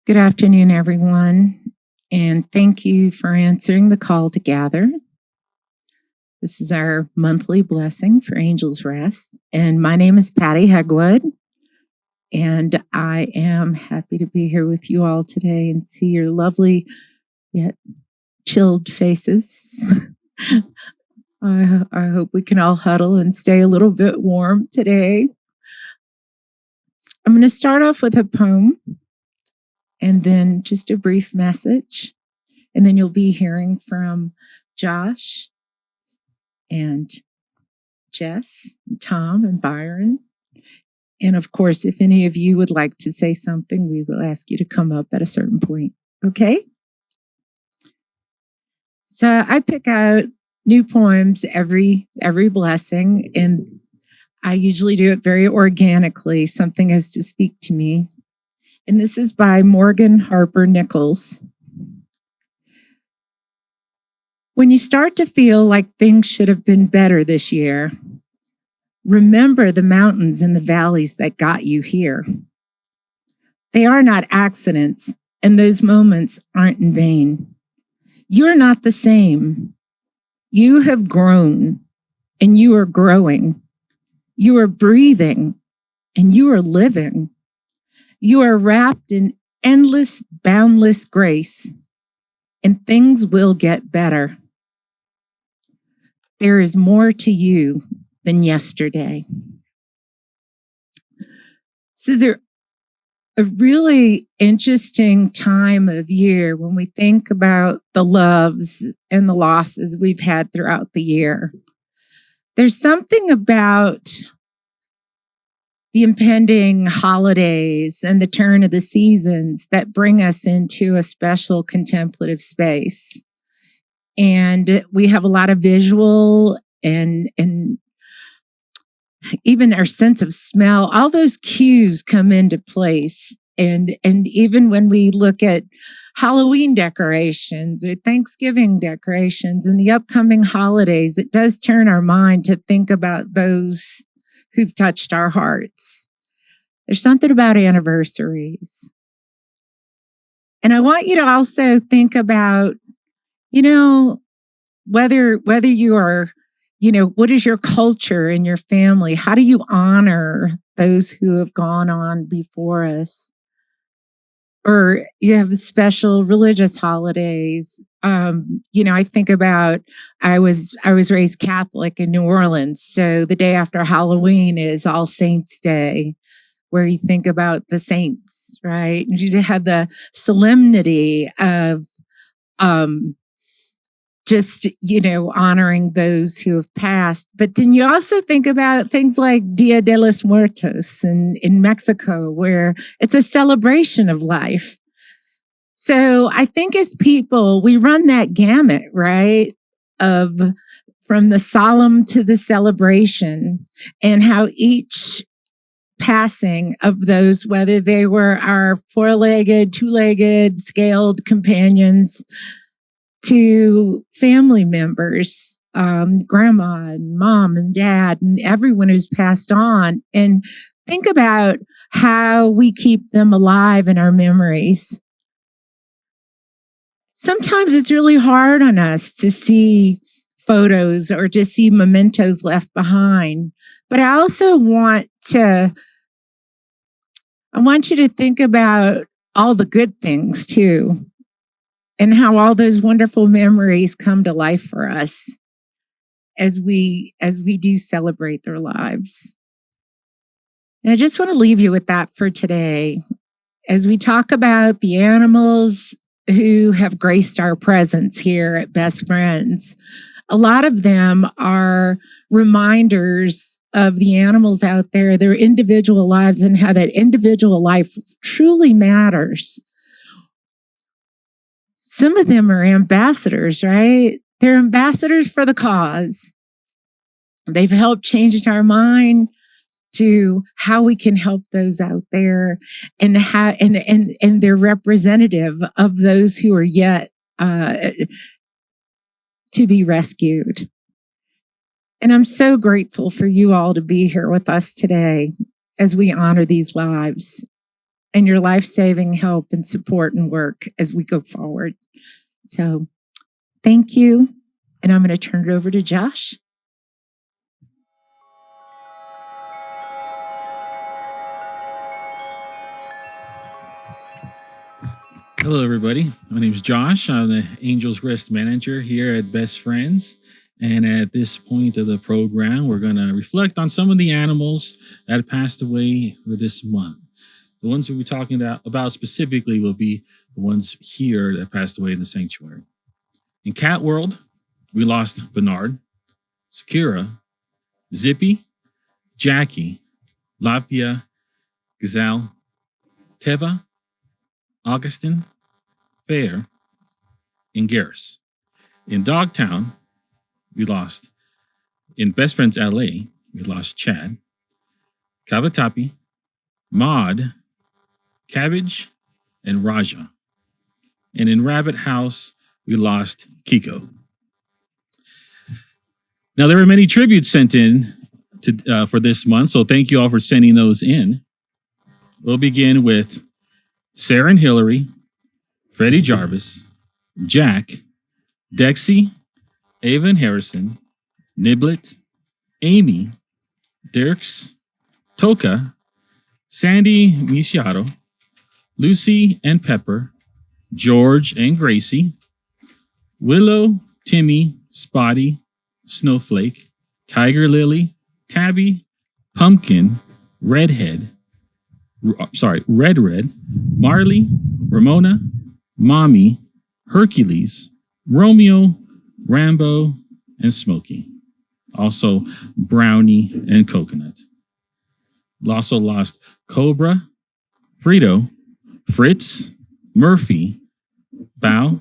Good afternoon, everyone, and thank you for answering the call to gather. This is our monthly blessing for Angels Rest, and my name is Patty Hegwood, and I am happy to be here with you all today and see your lovely yet chilled faces. I hope we can all huddle and stay a little bit warm today. I'm going to start off with a poem and then just a brief message. And then you'll be hearing from Josh and Jess, and Tom, and Byron. And of course, if any of you would like to say something, we will ask you to come up at a certain point. Okay? So I pick out new poems every blessing, and I usually do it very organically. Something has to speak to me. And this is by Morgan Harper Nichols. When you start to feel like things should have been better this year, remember the mountains and the valleys that got you here. They are not accidents, and those moments aren't in vain. You're not the same. You have grown, and you are growing. You are breathing, and you are living. You are wrapped in endless, boundless grace, and things will get better. There is more to you than yesterday. This is a really interesting time of year when we think about the loves and the losses we've had throughout the year. There's something about the impending holidays and the turn of the seasons that bring us into a special contemplative space. And we have a lot of visual and even our sense of smell, all those cues come into place. And even when we look at Halloween decorations or Thanksgiving decorations and the upcoming holidays, it does turn our mind to think about those who've touched our hearts. There's something about anniversaries. And I want you to also think about, whether you are, what is your culture in your family? How do you honor those who have gone on before us? Or you have special religious holidays. I think about I was raised Catholic in New Orleans, so the day after Halloween is All Saints Day, where you think about the saints, right? You have the solemnity of just, honoring those who have passed. But then you also think about things like Dia de los Muertos in Mexico, where it's a celebration of life. So I think as people, we run that gamut, right? From the solemn to the celebration, and how each passing of those, whether they were our four-legged, two-legged, scaled companions, to family members, grandma and mom and dad and everyone who's passed on, and think about how we keep them alive in our memories. Sometimes it's really hard on us to see photos or to see mementos left behind, but I also want you to think about all the good things too, and how all those wonderful memories come to life for us as we do celebrate their lives. And I just want to leave you with that for today. As we talk about the animals who have graced our presence here at Best Friends, a lot of them are reminders of the animals out there, their individual lives, and how that individual life truly matters. Some of them are ambassadors, right? They're ambassadors for the cause. They've helped change our mind to how we can help those out there, and how and they're representative of those who are yet to be rescued. And I'm so grateful for you all to be here with us today as we honor these lives. and your life-saving help and support and work as we go forward. So thank you. And I'm going to turn it over to Josh. Hello, everybody. My name is Josh. I'm the Angels Rest Manager here at Best Friends. And at this point of the program, we're going to reflect on some of the animals that passed away for this month. The ones we'll be talking about specifically will be the ones here that passed away in the sanctuary. In Cat World, we lost Bernard, Sakura, Zippy, Jackie, Lapia, Gazelle, Teva, Augustin, Fair, and Garrus. In Dogtown, we lost, in Best Friends LA, we lost Chad, Kavatapi, Maud, Cabbage, and Raja. And in Rabbit House, we lost Kiko. Now, there were many tributes sent in for this month, so thank you all for sending those in. We'll begin with Sarah and Hillary, Freddie Jarvis, Jack, Dexy, Ava and Harrison, Niblet, Amy, Dirks, Toka, Sandy Misiato, Lucy and Pepper, George and Gracie, Willow, Timmy, Spotty, Snowflake, Tiger Lily, Tabby, Pumpkin, Red, Marley, Ramona, Mommy, Hercules, Romeo, Rambo, and Smokey. Also, Brownie and Coconut. Also lost Cobra, Frito, Fritz, Murphy, Bow,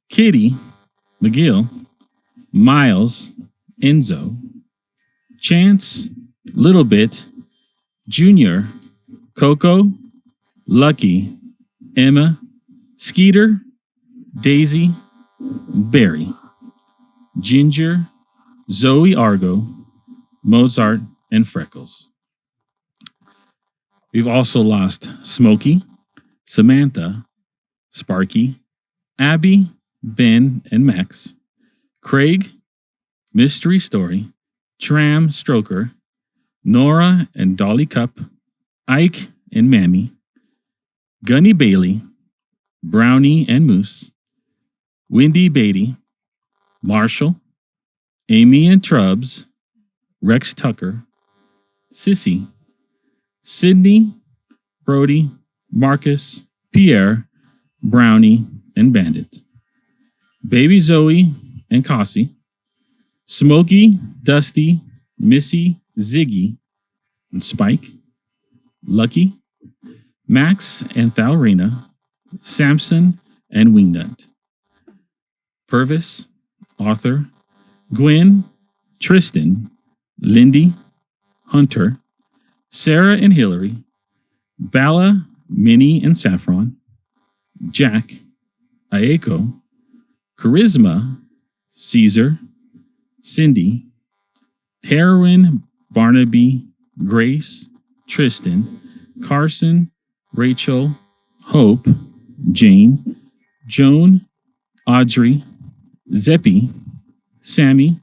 Kitty, McGill, Miles, Enzo, Chance, Little Bit, Junior, Coco, Lucky, Emma, Skeeter, Daisy, Barry, Ginger, Zoe Argo, Mozart, and Freckles. We've also lost Smokey, Samantha, Sparky, Abby, Ben and Max, Craig, Mystery Story, Tram Stroker, Nora and Dolly Cup, Ike and Mammy, Gunny Bailey, Brownie and Moose, Windy Beatty, Marshall, Amy and Trubs, Rex Tucker, Sissy, Sydney, Brody, Marcus, Pierre, Brownie, and Bandit, Baby Zoe and Cassie, Smokey, Dusty, Missy, Ziggy, and Spike, Lucky, Max and Thalrina, Samson and Wingnut, Purvis, Arthur, Gwen, Tristan, Lindy, Hunter, Sarah and Hillary, Bala, Minnie and Saffron, Jack, Aeko, Charisma, Caesar, Cindy, Tarwin, Barnaby, Grace, Tristan, Carson, Rachel, Hope, Jane, Joan, Audrey, Zeppy, Sammy,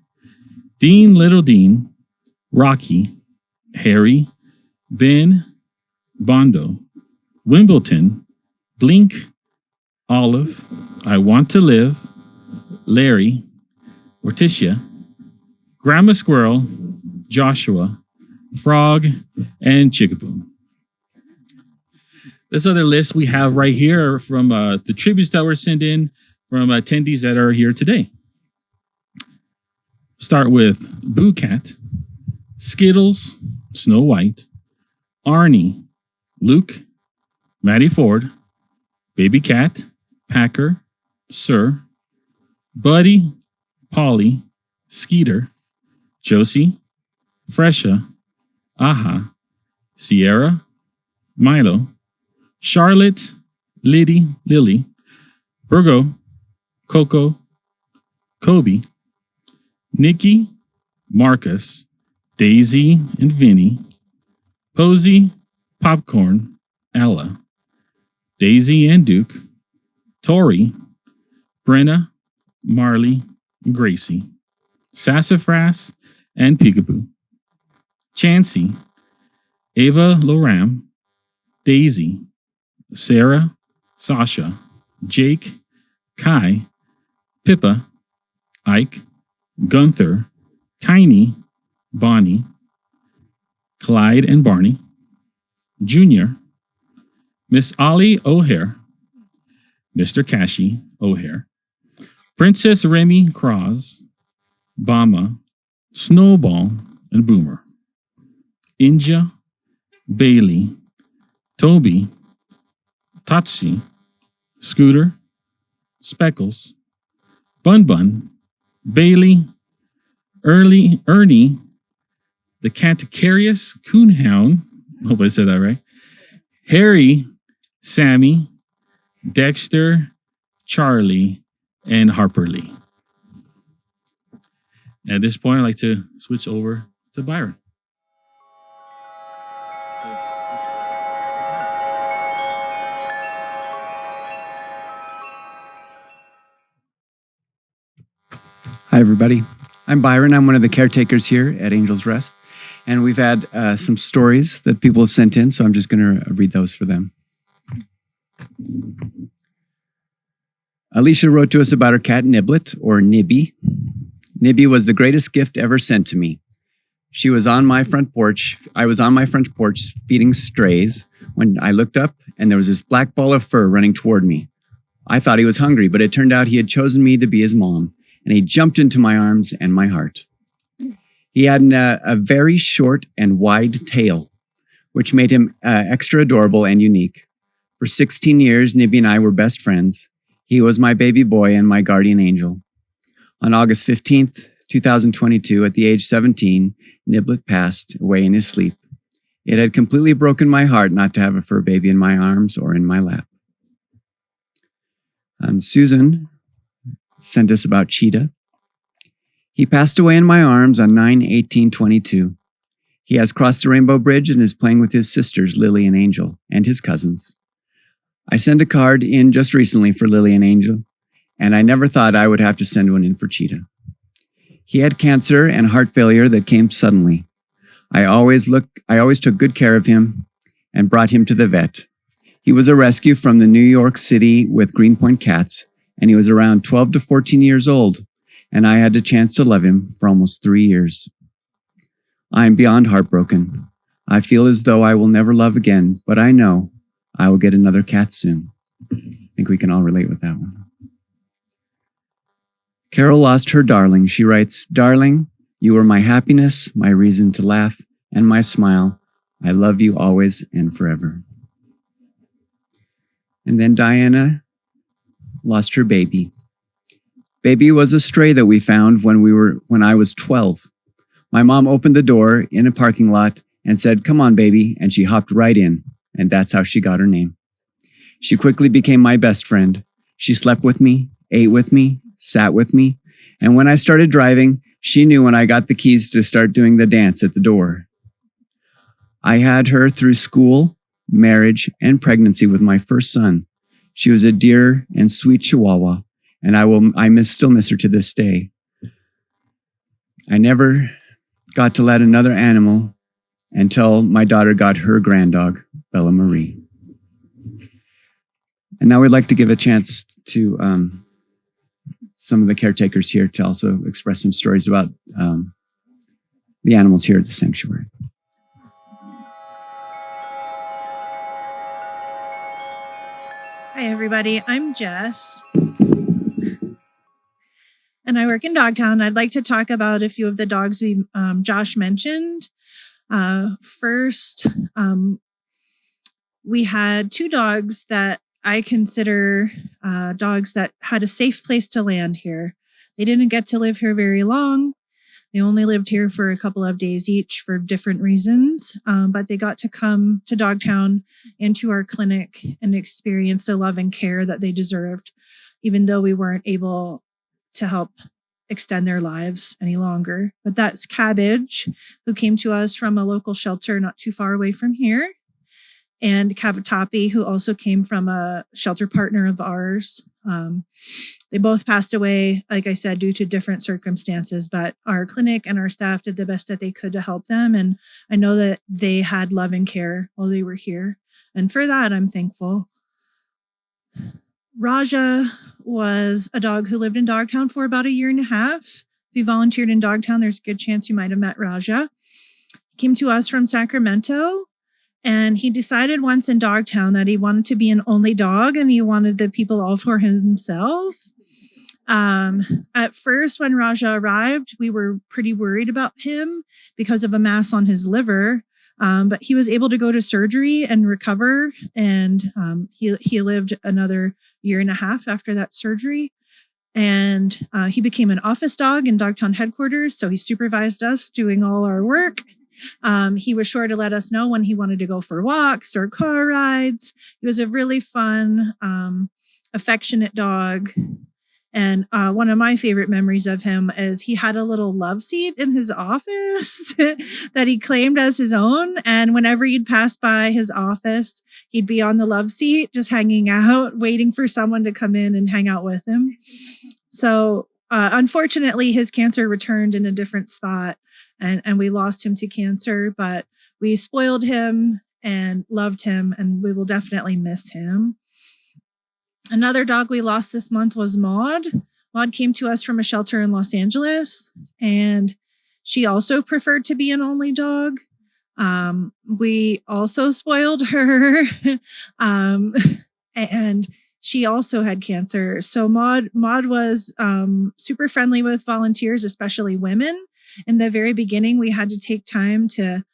Dean Little Dean, Rocky, Harry, Ben, Bondo, Wimbledon, Blink, Olive, I Want to Live, Larry, Morticia, Grandma Squirrel, Joshua, Frog, and Chickapoo. This other list we have right here are from the tributes that were sent in from attendees that are here today. Start with Boo Cat, Skittles, Snow White, Arnie, Luke, Maddie Ford, Baby Cat, Packer, Sir, Buddy, Polly, Skeeter, Josie, Fresha, Aha, Sierra, Milo, Charlotte, Lily, Virgo, Coco, Kobe, Nikki, Marcus, Daisy and Vinny, Posey, Popcorn, Ella, Daisy and Duke, Tori, Brenna, Marley, Gracie, Sassafras, and Peekaboo, Chansey, Ava Loram, Daisy, Sarah, Sasha, Jake, Kai, Pippa, Ike, Gunther, Tiny, Bonnie, Clyde and Barney, Junior, Miss Ollie O'Hare, Mr. Kashi O'Hare, Princess Remy Cross, Bama, Snowball, and Boomer, Inja, Bailey, Toby, Tatsi, Scooter, Speckles, Bun Bun, Bailey, Ernie, the Canticarius Coonhound, hope I said that right, Harry, Sammy, Dexter, Charlie, and Harper Lee. At this point, I'd like to switch over to Byron. Hi, everybody. I'm Byron. I'm one of the caretakers here at Angel's Rest. And we've had some stories that people have sent in, so I'm just going to read those for them. Alicia wrote to us about her cat Niblet, or Nibby. Nibby was the greatest gift ever sent to me. She was on my front porch. I was on my front porch feeding strays when I looked up and there was this black ball of fur running toward me. I thought he was hungry, but it turned out he had chosen me to be his mom, and he jumped into my arms and my heart. He had a very short and wide tail, which made him extra adorable and unique. For 16 years, Nibby and I were best friends. He was my baby boy and my guardian angel. On August 15th, 2022, at the age 17, Niblet passed away in his sleep. It had completely broken my heart not to have a fur baby in my arms or in my lap. Susan sent us about Cheetah. He passed away in my arms on 9/18/22. He has crossed the Rainbow Bridge and is playing with his sisters, Lily and Angel, and his cousins. I sent a card in just recently for Lily and Angel, and I never thought I would have to send one in for Cheetah. He had cancer and heart failure that came suddenly. I always took good care of him and brought him to the vet. He was a rescue from the New York City with Greenpoint cats, and he was around 12 to 14 years old, and I had the chance to love him for almost 3 years. I am beyond heartbroken. I feel as though I will never love again, but I know I will get another cat soon. I think we can all relate with that one. Carol lost her darling. She writes, "Darling, you were my happiness, my reason to laugh, and my smile. I love you always and forever." And then Diana lost her baby. Baby was a stray that we found when I was 12. My mom opened the door in a parking lot and said, "Come on, baby," and she hopped right in, and that's how she got her name. She quickly became my best friend. She slept with me, ate with me, sat with me, and when I started driving, she knew when I got the keys to start doing the dance at the door. I had her through school, marriage, and pregnancy with my first son. She was a dear and sweet Chihuahua, and I still miss her to this day. I never got to let another animal until my daughter got her granddog, Bella Marie. And now we'd like to give a chance to some of the caretakers here to also express some stories about the animals here at the sanctuary. Hi, everybody. I'm Jess, and I work in Dogtown. I'd like to talk about a few of the dogs Josh mentioned. First, we had 2 dogs that I consider dogs that had a safe place to land here. They didn't get to live here very long. They only lived here for a couple of days each for different reasons, but they got to come to Dogtown and to our clinic and experience the love and care that they deserved, even though we weren't able to help extend their lives any longer. But that's Cabbage, who came to us from a local shelter not too far away from here. and Kavatapi, who also came from a shelter partner of ours. They both passed away, like I said, due to different circumstances, but our clinic and our staff did the best that they could to help them. And I know that they had love and care while they were here. And for that, I'm thankful. Raja was a dog who lived in Dogtown for about a year and a half. If you volunteered in Dogtown, there's a good chance you might have met Raja. He came to us from Sacramento, and he decided once in Dogtown that he wanted to be an only dog and he wanted the people all for himself. At first, when Raja arrived, we were pretty worried about him because of a mass on his liver. But he was able to go to surgery and recover, and he lived another year and a half after that surgery. And he became an office dog in Dogtown headquarters, so he supervised us doing all our work. He was sure to let us know when he wanted to go for walks or car rides. He was a really fun, affectionate dog. And one of my favorite memories of him is he had a little love seat in his office that he claimed as his own. And whenever you'd pass by his office, he'd be on the love seat, just hanging out, waiting for someone to come in and hang out with him. So unfortunately, his cancer returned in a different spot, and we lost him to cancer, but we spoiled him and loved him, and we will definitely miss him. Another dog we lost this month was Maud. Maud came to us from a shelter in Los Angeles, and she also preferred to be an only dog. We also spoiled her, and she also had cancer. So Maud was super friendly with volunteers, especially women. In the very beginning, we had to take time to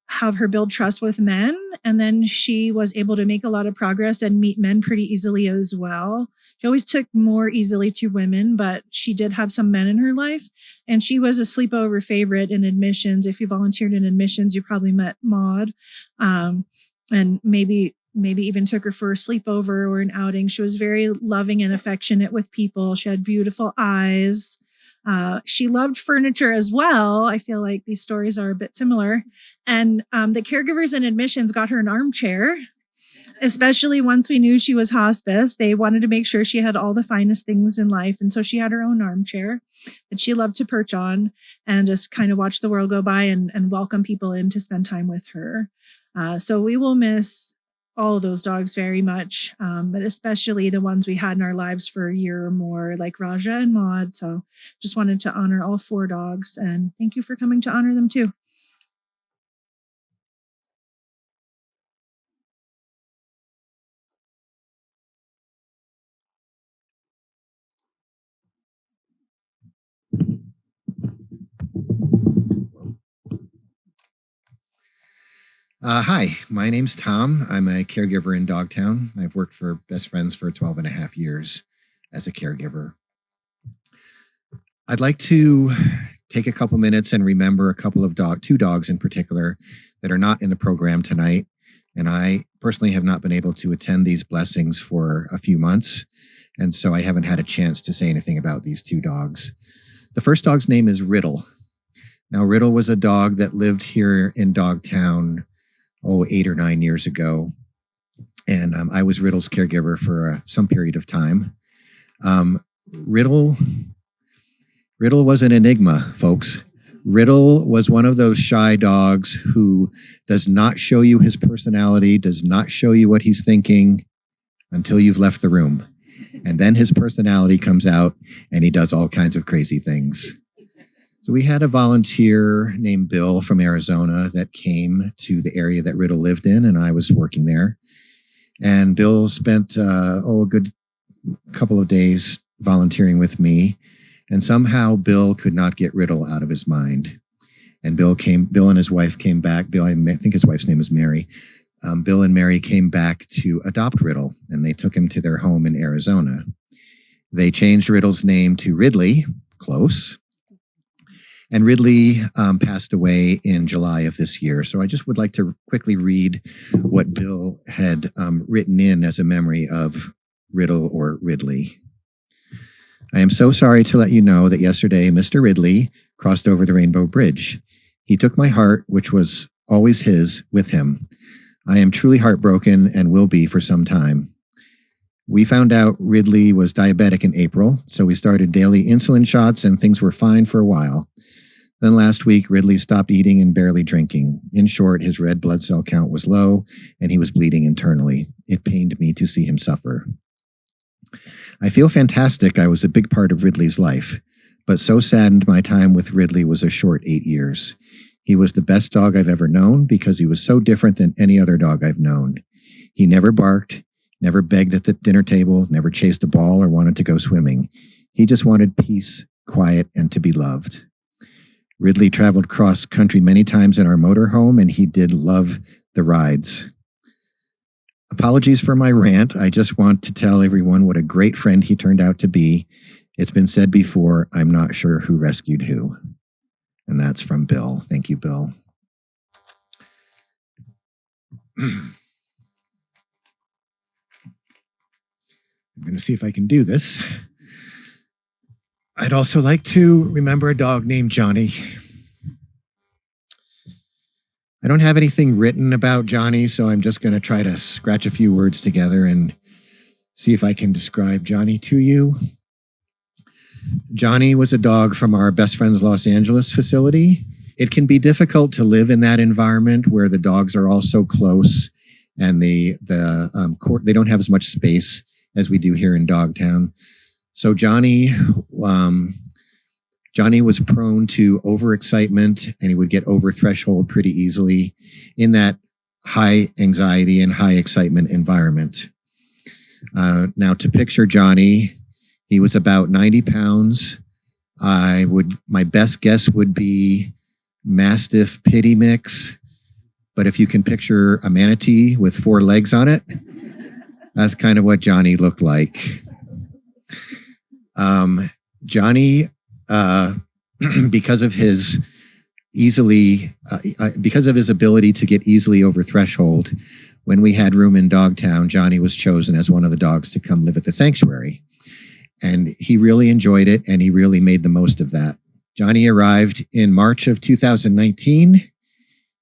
have her build trust with men, and then she was able to make a lot of progress and meet men pretty easily as well. She always took more easily to women, but she did have some men in her life, and she was a sleepover favorite in admissions. If you volunteered in admissions, you probably met Maud, and maybe even took her for a sleepover or an outing. She was very loving and affectionate with people. She had beautiful eyes. She loved furniture as well. I feel like these stories are a bit similar. And the caregivers in admissions got her an armchair, especially once we knew she was hospice. They wanted to make sure she had all the finest things in life. And so she had her own armchair that she loved to perch on and just kind of watch the world go by and welcome people in to spend time with her. So we will miss all of those dogs very much, but especially the ones we had in our lives for a year or more, like Raja and Maud. So just wanted to honor all 4 dogs, and thank you for coming to honor them too. Hi, my name's Tom. I'm a caregiver in Dogtown. I've worked for Best Friends for 12 and a half years as a caregiver. I'd like to take a couple minutes and remember a couple of 2 dogs in particular that are not in the program tonight. And I personally have not been able to attend these blessings for a few months. And so I haven't had a chance to say anything about these 2 dogs. The first dog's name is Riddle. Now, Riddle was a dog that lived here in Dogtown 8 or 9 years ago. And I was Riddle's caregiver for some period of time. Riddle was an enigma, folks. Riddle was one of those shy dogs who does not show you his personality, does not show you what he's thinking until you've left the room. And then his personality comes out and he does all kinds of crazy things. So we had a volunteer named Bill from Arizona that came to the area that Riddle lived in, and I was working there. And Bill spent a good couple of days volunteering with me, and somehow Bill could not get Riddle out of his mind. And Bill and his wife came back. Bill, I think his wife's name is Mary. Bill and Mary came back to adopt Riddle, and they took him to their home in Arizona. They changed Riddle's name to Ridley, close. And Ridley passed away in July of this year. So I just would like to quickly read what Bill had written in as a memory of Riddle or Ridley. I am so sorry to let you know that yesterday Mr. Ridley crossed over the Rainbow Bridge. He took my heart, which was always his, with him. I am truly heartbroken and will be for some time. We found out Ridley was diabetic in April, so we started daily insulin shots and things were fine for a while. Then last week, Ridley stopped eating and barely drinking. In short, his red blood cell count was low and he was bleeding internally. It pained me to see him suffer. I feel fantastic. I was a big part of Ridley's life, but so saddened my time with Ridley was a short 8 years. He was the best dog I've ever known because he was so different than any other dog I've known. He never barked, never begged at the dinner table, never chased a ball or wanted to go swimming. He just wanted peace, quiet, and to be loved. Ridley traveled cross country many times in our motorhome, and he did love the rides. Apologies for my rant. I just want to tell everyone what a great friend he turned out to be. It's been said before, I'm not sure who rescued who. And that's from Bill. Thank you, Bill. I'm going to see if I can do this. I'd also like to remember a dog named Johnny. I don't have anything written about Johnny, so I'm just going to try to scratch a few words together and see if I can describe Johnny to you. Johnny was a dog from our Best Friends Los Angeles facility. It can be difficult to live in that environment where the dogs are all so close and they don't have as much space as we do here in Dogtown. So Johnny was prone to overexcitement, and he would get over threshold pretty easily in that high anxiety and high excitement environment. Now, to picture Johnny, he was about 90 pounds. My best guess would be Mastiff Pity mix, but if you can picture a manatee with 4 legs on it, that's kind of what Johnny looked like. Johnny, because of his ability to get easily over threshold, when we had room in Dogtown, Johnny was chosen as one of the dogs to come live at the sanctuary. And he really enjoyed it, and he really made the most of that. Johnny arrived in March of 2019.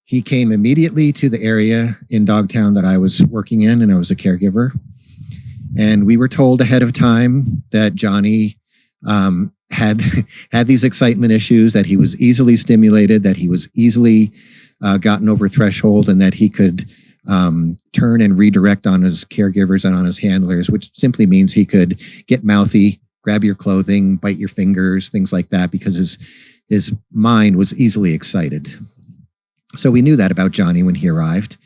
He came immediately to the area in Dogtown that I was working in, and I was a caregiver. And we were told ahead of time that Johnny had these excitement issues, that he was easily stimulated, that he was easily gotten over threshold, and that he could turn and redirect on his caregivers and on his handlers, which simply means he could get mouthy, grab your clothing, bite your fingers, things like that, because his mind was easily excited. So we knew that about Johnny when he arrived,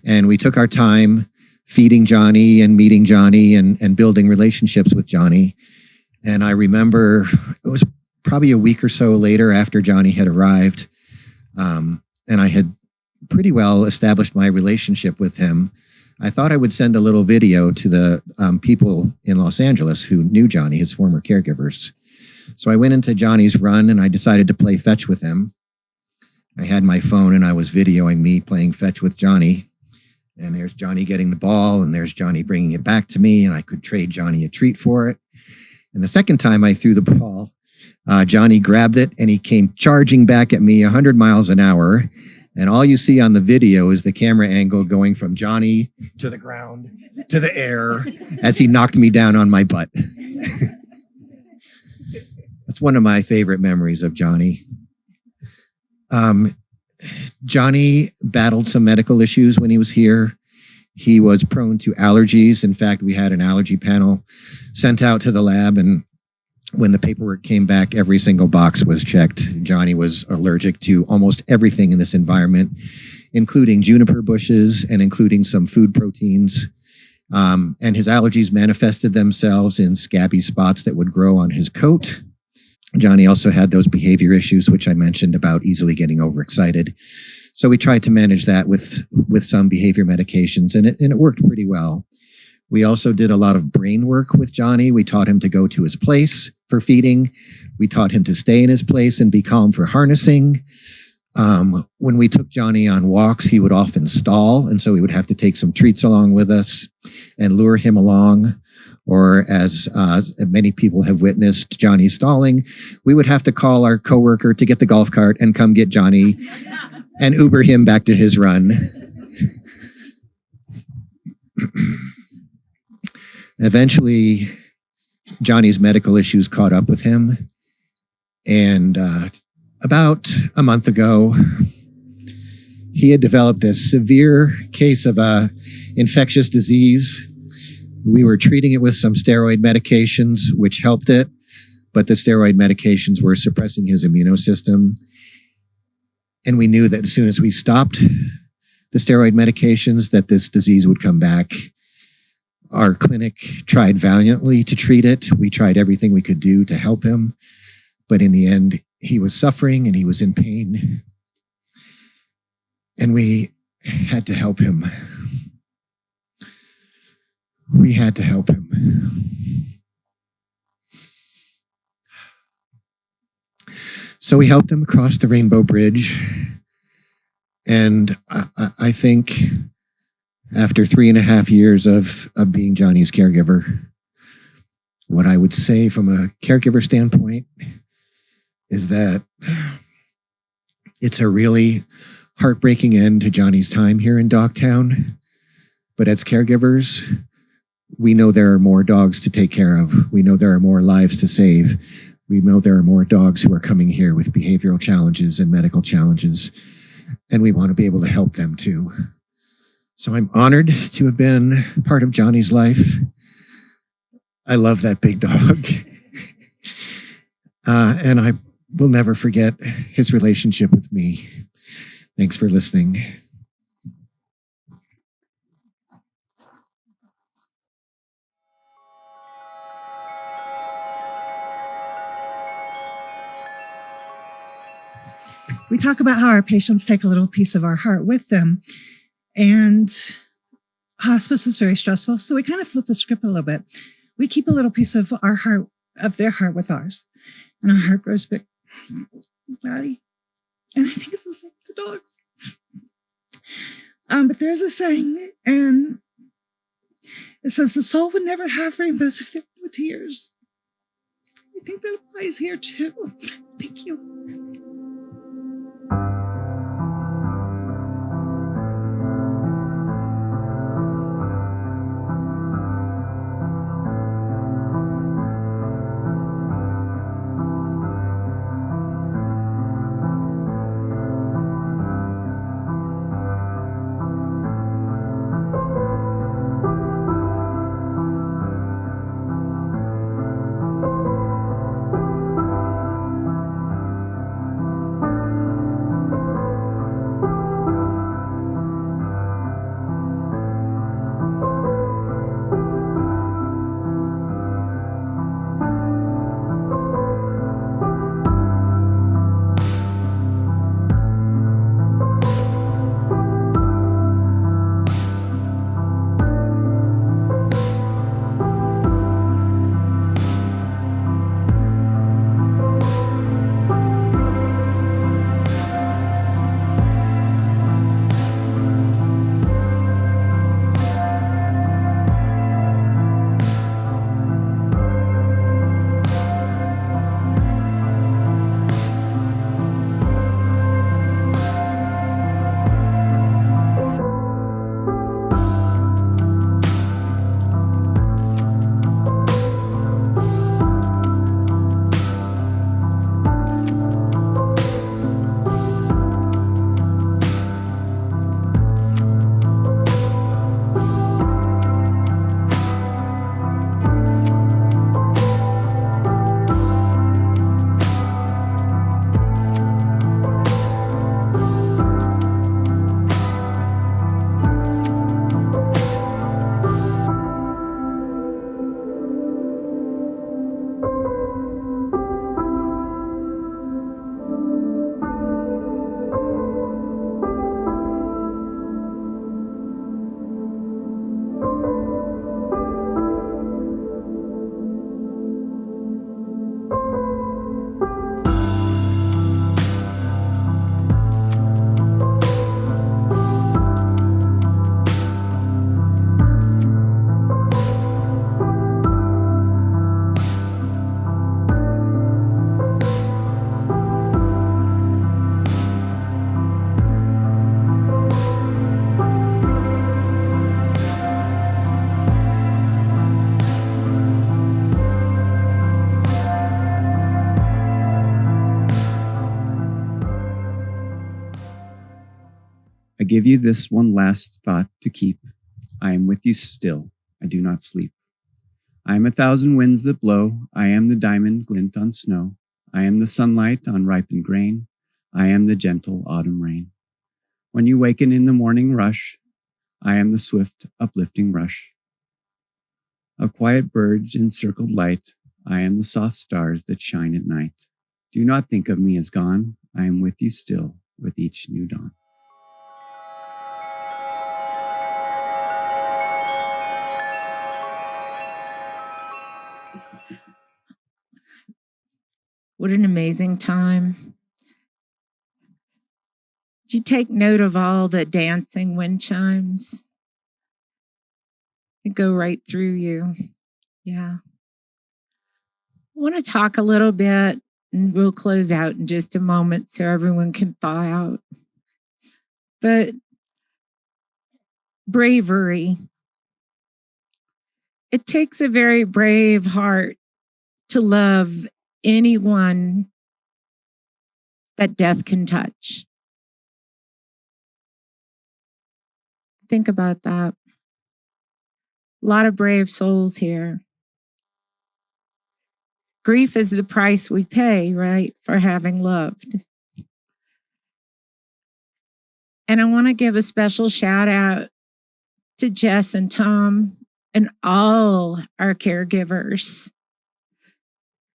and we took our time feeding Johnny and meeting Johnny and building relationships with Johnny. And I remember it was probably a week or so later after Johnny had arrived, and I had pretty well established my relationship with him. I thought I would send a little video to the people in Los Angeles who knew Johnny, his former caregivers. So I went into Johnny's run and I decided to play fetch with him. I had my phone and I was videoing me playing fetch with Johnny. And there's Johnny getting the ball, and there's Johnny bringing it back to me, and I could trade Johnny a treat for it. And the second time I threw the ball, Johnny grabbed it and he came charging back at me 100 miles an hour. And all you see on the video is the camera angle going from Johnny to the ground, to the air, as he knocked me down on my butt. That's one of my favorite memories of Johnny. Johnny battled some medical issues when he was here. He was prone to allergies. In fact, we had an allergy panel sent out to the lab, and when the paperwork came back, every single box was checked. Johnny was allergic to almost everything in this environment, including juniper bushes and including some food proteins. And his allergies manifested themselves in scabby spots that would grow on his coat. Johnny also had those behavior issues, which I mentioned about easily getting overexcited. So we tried to manage that with some behavior medications, and it worked pretty well. We also did a lot of brain work with Johnny. We taught him to go to his place for feeding. We taught him to stay in his place and be calm for harnessing. When we took Johnny on walks, he would often stall, and so we would have to take some treats along with us and lure him along. Or as many people have witnessed Johnny stalling, we would have to call our coworker to get the golf cart and come get Johnny and Uber him back to his run. Eventually, Johnny's medical issues caught up with him. And about a month ago, he had developed a severe case of infectious disease. We were treating it with some steroid medications, which helped it, but the steroid medications were suppressing his immune system. And we knew that as soon as we stopped the steroid medications, that this disease would come back. Our clinic tried valiantly to treat it. We tried everything we could do to help him. But in the end, he was suffering and he was in pain. And we had to help him. We had to help him. So we helped him across the Rainbow Bridge. And I think after 3.5 years of being Johnny's caregiver, what I would say from a caregiver standpoint is that it's a really heartbreaking end to Johnny's time here in Dogtown. But as caregivers, we know there are more dogs to take care of. We know there are more lives to save. We know there are more dogs who are coming here with behavioral challenges and medical challenges, and we want to be able to help them too. So I'm honored to have been part of Johnny's life. I love that big dog. And I will never forget his relationship with me. Thanks for listening. We talk about how our patients take a little piece of our heart with them. And hospice is very stressful, so we kind of flip the script a little bit. We keep a little piece of our heart, of their heart with ours. And our heart grows big. Daddy. And I think it's the same with the dogs. But there's a saying, and it says, the soul would never have rainbows if there were tears. I think that applies here too. Thank you. give you this one last thought to keep. I am with you still. I do not sleep. I am 1,000 winds that blow. I am the diamond glint on snow. I am the sunlight on ripened grain. I am the gentle autumn rain. When you waken in the morning rush, I am the swift, uplifting rush of quiet birds in circled light. I am the soft stars that shine at night. Do not think of me as gone. I am with you still with each new dawn. What an amazing time. Did you take note of all the dancing wind chimes? It go right through you. Yeah. I want to talk a little bit, and we'll close out in just a moment so everyone can thaw out. But bravery. It takes a very brave heart to love anyone that death can touch. Think about that. A lot of brave souls here. Grief is the price we pay, right, for having loved. And I want to give a special shout out to Jess and Tom and all our caregivers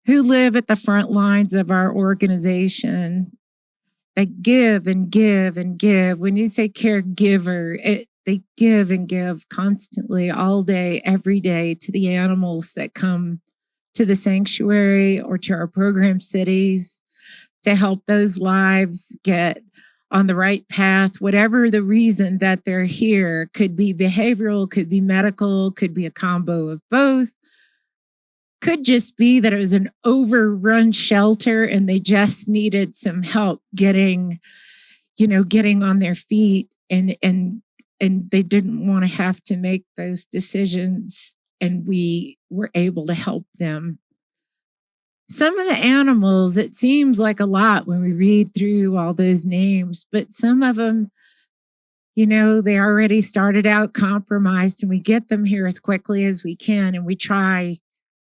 who live at the front lines of our organization that give and give and give. When you say caregiver, they give and give constantly, all day, every day, to the animals that come to the sanctuary or to our program cities to help those lives get on the right path, whatever the reason that they're here. Could be behavioral, could be medical, could be a combo of both. Could just be that it was an overrun shelter and they just needed some help getting on their feet, and they didn't want to have to make those decisions, and we were able to help them. Some of the animals, it seems like a lot when we read through all those names, but some of them, they already started out compromised, and we get them here as quickly as we can, and we try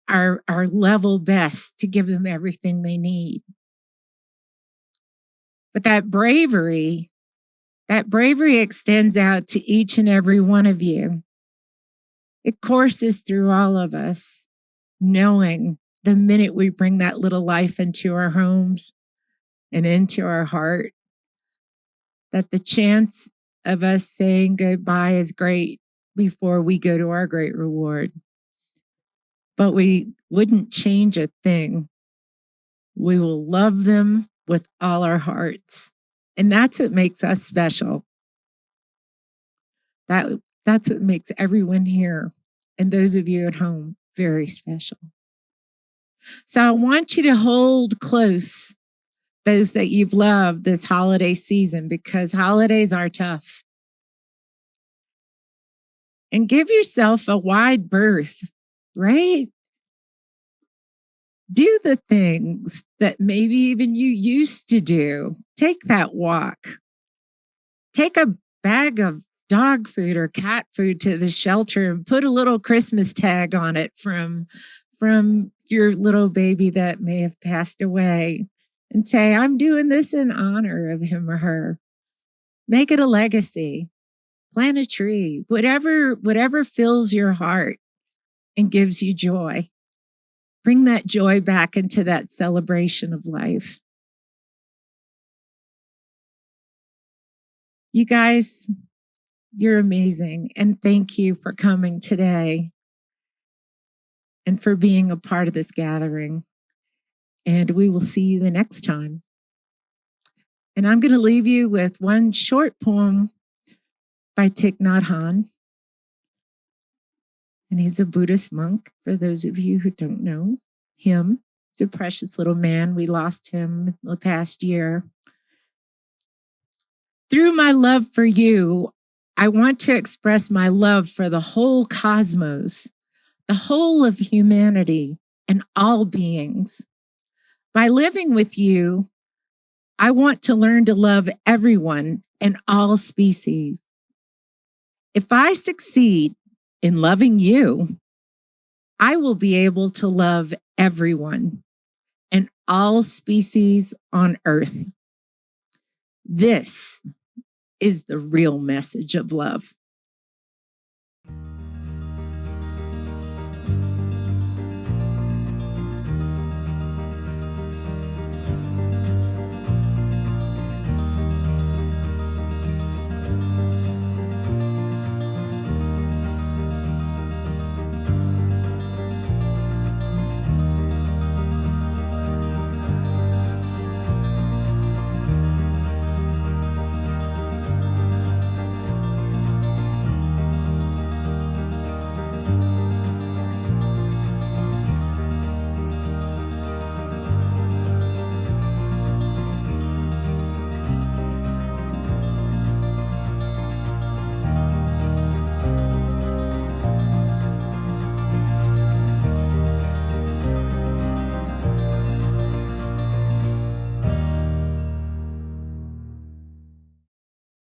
our level best to give them everything they need. But that bravery extends out to each and every one of you. It courses through all of us, knowing the minute we bring that little life into our homes and into our heart, that the chance of us saying goodbye is great before we go to our great reward. But we wouldn't change a thing. We will love them with all our hearts. And that's what makes us special. That's what makes everyone here and those of you at home very special. So I want you to hold close those that you've loved this holiday season, because holidays are tough. And give yourself a wide berth, right? Do the things that maybe even you used to do. Take that walk. Take a bag of dog food or cat food to the shelter and put a little Christmas tag on it from your little baby that may have passed away, and say, I'm doing this in honor of him or her. Make it a legacy. Plant a tree. Whatever fills your heart and gives you joy. Bring that joy back into that celebration of life. You guys, you're amazing. And thank you for coming today and for being a part of this gathering. And we will see you the next time. And I'm going to leave you with one short poem by Thich Nhat Hanh. And he's a Buddhist monk, for those of you who don't know him. He's a precious little man. We lost him the past year. Through my love for you, I want to express my love for the whole cosmos, the whole of humanity, and all beings. By living with you, I want to learn to love everyone and all species. If I succeed in loving you, I will be able to love everyone and all species on earth. This is the real message of love.